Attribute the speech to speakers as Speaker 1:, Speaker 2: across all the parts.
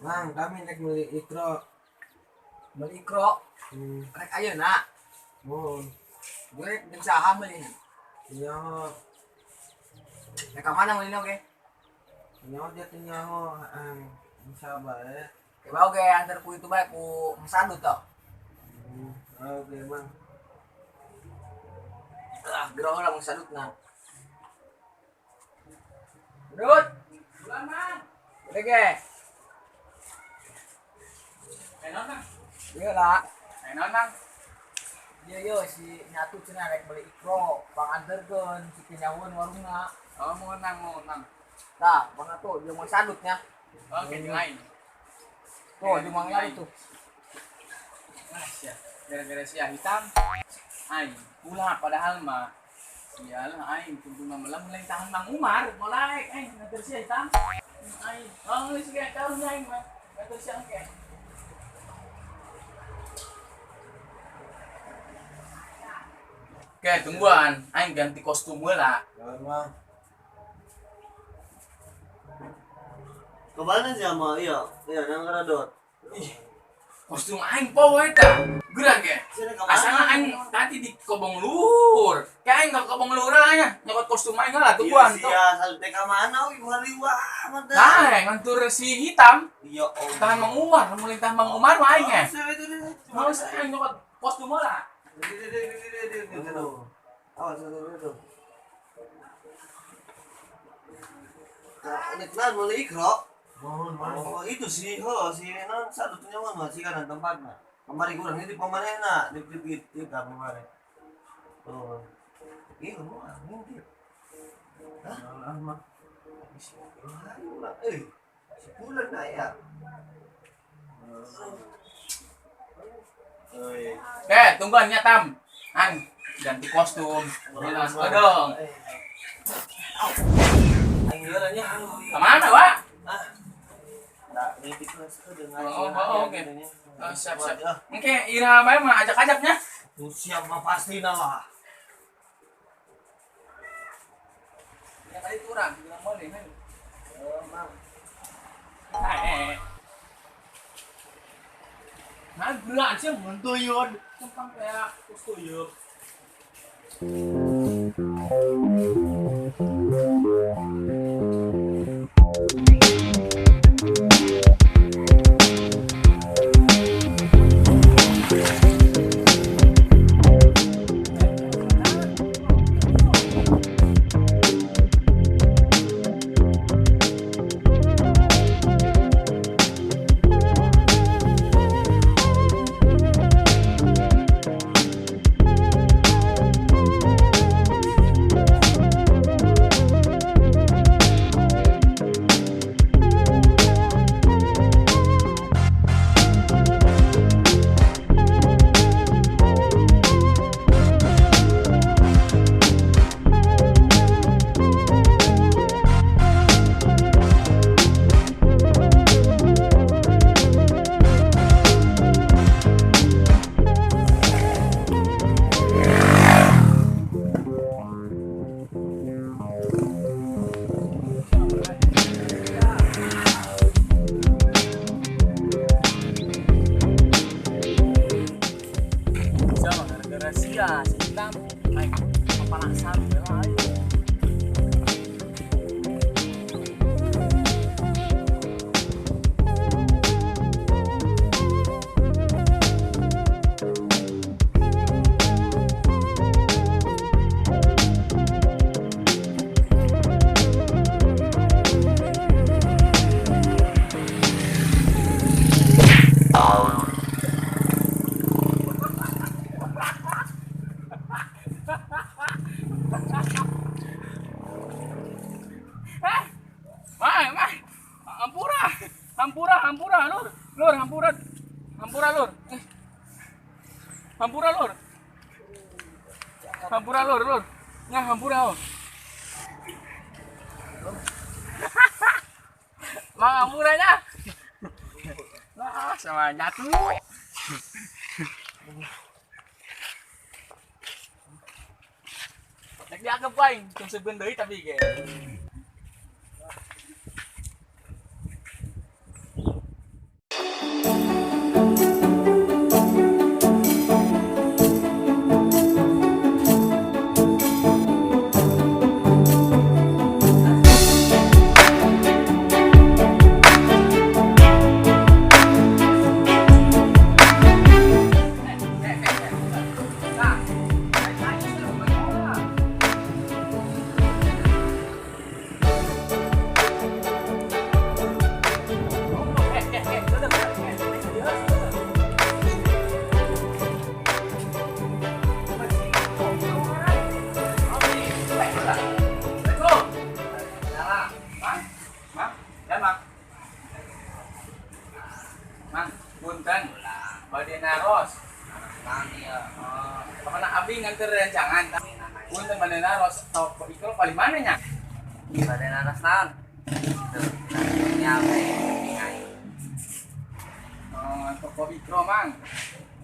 Speaker 1: Mang, kami naik beli ikro.
Speaker 2: Beli ikro. Rek ayeuna.
Speaker 1: Mohon.
Speaker 2: Gue jeung saha meuli.
Speaker 1: Iya,
Speaker 2: Rek ka mana meuli oge?
Speaker 1: nyawa dia tuh nyawa. Bisa bae.
Speaker 2: Coba oge antar ku itu bae ku Mesadut toh.
Speaker 1: Oke, Mang.
Speaker 2: Gerong lah Mesadut nah. Dut. Bulan Mang. Udah ge. Enak Mang. Iya lah. Enak Mang. Iya yo si nyatu cenah rek beli ikro, panganterkeun si kinyaweun warungna. Oh, mau nang. Tah, mana tuh jeung Mesadutnya. Oke, jeung aing. Tuh, di mangga itu. Nah, sia. Gara-gara sia hitam. Aing pula padahal mah iyalah aing kudu mamelang mulai tahan Mang Umar, mulai aing ngatur sia hitam. Aing, oh geus ge karunya aing mah. Ngatur sia engke. Oke, tungguan. Aing ganti kostum heula.
Speaker 1: Jangan, Mang.
Speaker 3: Kemana sih sama yang ngeradot.
Speaker 2: Kostum aing poe eta. Geura ge.
Speaker 3: Sini kemana?
Speaker 2: Asalna aing tadi di kobong luhur. Kayak aing enggak kobong luhur nya. Nyokot kostum aing lah tungguan tuh.
Speaker 3: Iya, salte ka mana we hariwa amat dah.
Speaker 2: Nah, ngantur si hitam.
Speaker 3: Iya, oh.
Speaker 2: Tahan Mang Umar, mulai tahan Mang Umar mah aing ge. Mau
Speaker 3: Awas,
Speaker 2: aing nyokot kostum lah.
Speaker 3: itu. Ini kenal boleh ikro.
Speaker 1: Mohon, Mang.
Speaker 3: Oh, itu sih, si non satu nyawa masih kan tempatnya. Kemarin kurang ini di pemanena, di kemarin. Oh. Iya, mau ngintip.
Speaker 1: Alah, Mang.
Speaker 3: Sebulan dah ya. Oh iya.
Speaker 2: Oke, tungguan nya Tam. An ganti kostum. Jelas dong.
Speaker 3: Aing nanya.
Speaker 2: Kemana, Wak?
Speaker 3: Nah, ngintip lah dengan.
Speaker 2: Oke. Oh, siap. Oke, Ira bae mah ajak-ajaknya.
Speaker 3: Siap mah pasti lah.
Speaker 2: Ya tadi kurang, bilang boleh nih.
Speaker 3: Mang.
Speaker 2: Nah, berat sih mentuyun. Tentang kayak kustuyuk. Sia, si hitam. Baik, kepanasan bela ayo. Hampura, lur. Lur, hampura, lur. Hampura, lur. Hampura, lur. Nah, hampura, oh. Mang hampuranya. Nah, sama nyatu. Nek dianggap wae, cuma sebendeui tapi ge. punten. Badena Ros.
Speaker 4: Nani ya.
Speaker 2: Kemana abi nganter rencangan? Punten Badena Ros toko ikro paling mana nya?
Speaker 4: Badan atas naon? Tuh, nantinya apa ya?
Speaker 2: Toko ikro mang.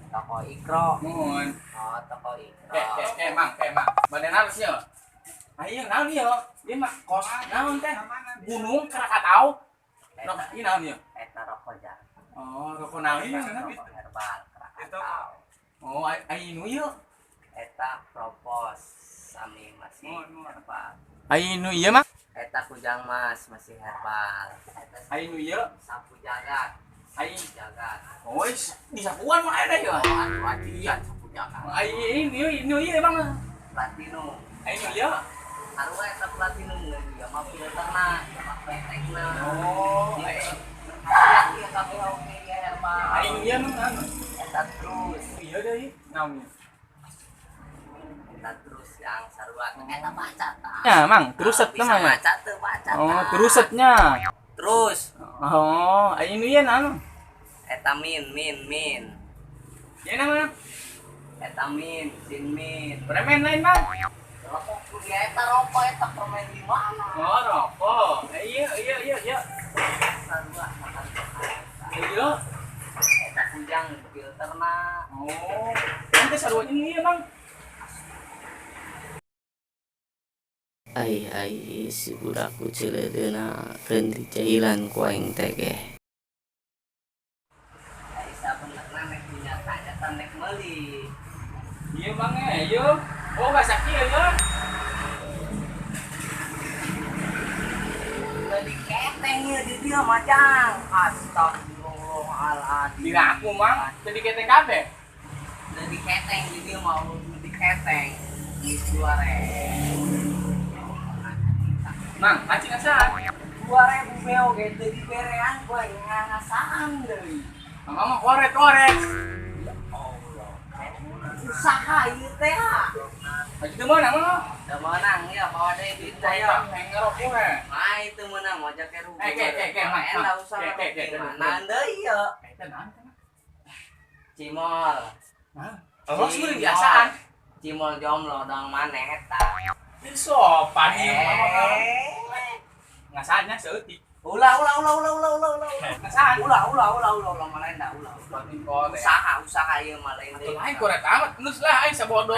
Speaker 4: Toko Ikro.
Speaker 2: Mohon.
Speaker 4: Oh, toko Ikro.
Speaker 2: Mang. Badena Ros ya. Ayo naon ya? Ieu mah kos naon teh? Gunung Krakatau. Noh, ieu naon ya?
Speaker 4: Eta rokok jan.
Speaker 2: Oh, rokok naon ieu?
Speaker 4: Rokok herbal Krakatau.
Speaker 2: Oh, ainu ieu.
Speaker 4: Eta propos sami masih herbal.
Speaker 2: Ainu ieu mah?
Speaker 4: Eta kujang mas masih herbal. Eta
Speaker 2: Ainu ieu.
Speaker 4: sapu jagat.
Speaker 2: Ai
Speaker 4: Jagat.
Speaker 2: oh, di sapuan mah ada ya.
Speaker 4: Oh, anu adian sapu jagat.
Speaker 2: Ini emang.
Speaker 4: Platinum.
Speaker 2: Ainu ieu.
Speaker 4: Arwah eta platinum ya mah filterna, mah petekna.
Speaker 2: Oh,
Speaker 4: Iya tapi oke ya herbal.
Speaker 2: ainu ieu mah.
Speaker 4: Eta terus.
Speaker 2: Iya deui. Naon?
Speaker 4: Eta terus yang sarua eta baca tah.
Speaker 2: Ya, Mang, teruset
Speaker 4: Bisa
Speaker 2: mah ya.
Speaker 4: baca teu baca.
Speaker 2: Oh,
Speaker 4: tah.
Speaker 2: terusetnya.
Speaker 4: Terus
Speaker 2: Oh, ainu ieu naon?
Speaker 4: eta min.
Speaker 2: Ieu nama
Speaker 4: Eta min, sin min.
Speaker 2: permen lain, Mang.
Speaker 4: Rokok kuliah eta rokok eta permen di mana?
Speaker 2: Oh, rokok. Iya.
Speaker 4: Sarua makan.
Speaker 2: Iya.
Speaker 4: Eta kujang filterna.
Speaker 2: Oh, nanti sarua ini ieu, Mang.
Speaker 5: Ai si budakku ciledeuna keun dicailan ku aing teh ge.
Speaker 4: Ai sabenerna nek punya tanya teh nek meuli.
Speaker 2: Iya, Mang, ieu. Oh, bahasa kieu ya.
Speaker 4: Jadi keteng ya di dia macam. Astagfirullahaladzim.
Speaker 2: Dira aku, Mang. Jadi keteng kabeh.
Speaker 4: Jadi keteng di dia mau jadi keteng. Di suare.
Speaker 2: Mang, acing asaan?
Speaker 4: 2000 beo gitu di berean gua ngasaan deui.
Speaker 2: Mama mah korek.
Speaker 4: Usaha ieu teh.
Speaker 2: Aji teu meunang mah.
Speaker 4: Da menang ya bawa deui duit teh
Speaker 2: Saya
Speaker 4: ya.
Speaker 2: ngerok we.
Speaker 4: Nah itu menang mau jak rugi.
Speaker 2: Mang.
Speaker 4: Enggak usah gimana deui ya.
Speaker 2: Eta naon teh?
Speaker 4: Cimol.
Speaker 2: Hah? Oh, sebenarnya biasaan.
Speaker 4: Cimol jomblo dong maneh eta.
Speaker 2: Ini sopan ieu mah. Ngasaannya seutik.
Speaker 4: Ulah.
Speaker 2: Ngasaan?
Speaker 4: Ulah malenda ulah.
Speaker 2: Batin korek.
Speaker 4: Usaha ieu mah lain deui.
Speaker 2: Lain korek amat. Nus lah aing sabodo.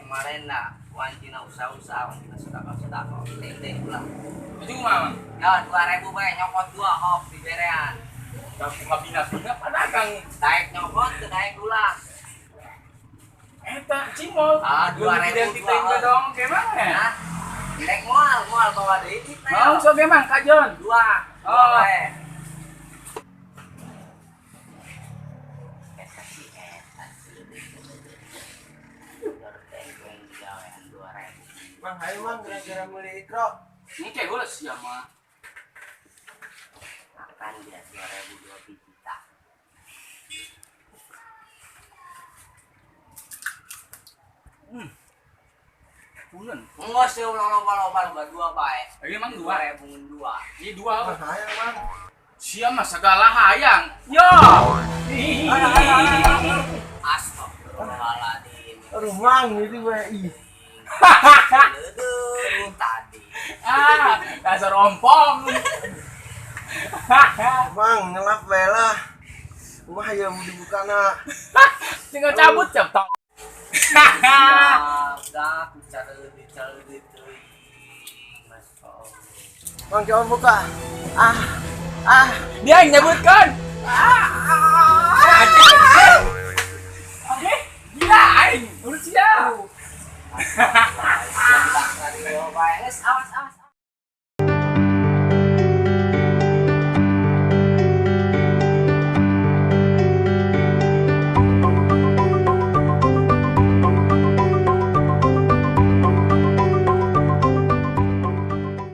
Speaker 4: Malenda. Wancina usaha, wancina sedekah. Lain deui ulah.
Speaker 2: Ujung mah.
Speaker 4: Ya 2000 bae nyokot 2 hop di berean.
Speaker 2: Kabina padagang.
Speaker 4: Daek nyokot teu daek ulah.
Speaker 2: Eta cimol.
Speaker 4: 2000
Speaker 2: kita ini dong gimana ya?
Speaker 4: Nah, daek moal bawa deui kita.
Speaker 2: Mau so gemang kajon.
Speaker 4: 2.
Speaker 2: Oh.
Speaker 3: Mang, ayo Mang, kira-kira meuli Ikro.
Speaker 2: Ini kayak gue sih mah.
Speaker 4: Makan dia 2002 biji tak.
Speaker 2: Bulan.
Speaker 4: Enggak sih loba 2 bae.
Speaker 2: Ini emang 2.
Speaker 4: 2002.
Speaker 2: Ini 2.
Speaker 3: Mang, ayo Mang.
Speaker 2: Sia mah segala hayang. Yo.
Speaker 4: Astagfirullahaladzim.
Speaker 3: Aduh Mang, itu WI.
Speaker 4: Aduh, tadi.
Speaker 2: Dasar ompong.
Speaker 3: Mang, ngelap bae lah. Wah, ya mau dibuka nak.
Speaker 2: Tinggal cabut cepet.
Speaker 4: Dah, bicara lebih teuing. Mas Allah.
Speaker 3: Mang, coba buka.
Speaker 2: Dia yang nyebutkan. Oke, gila aing. Urus siap.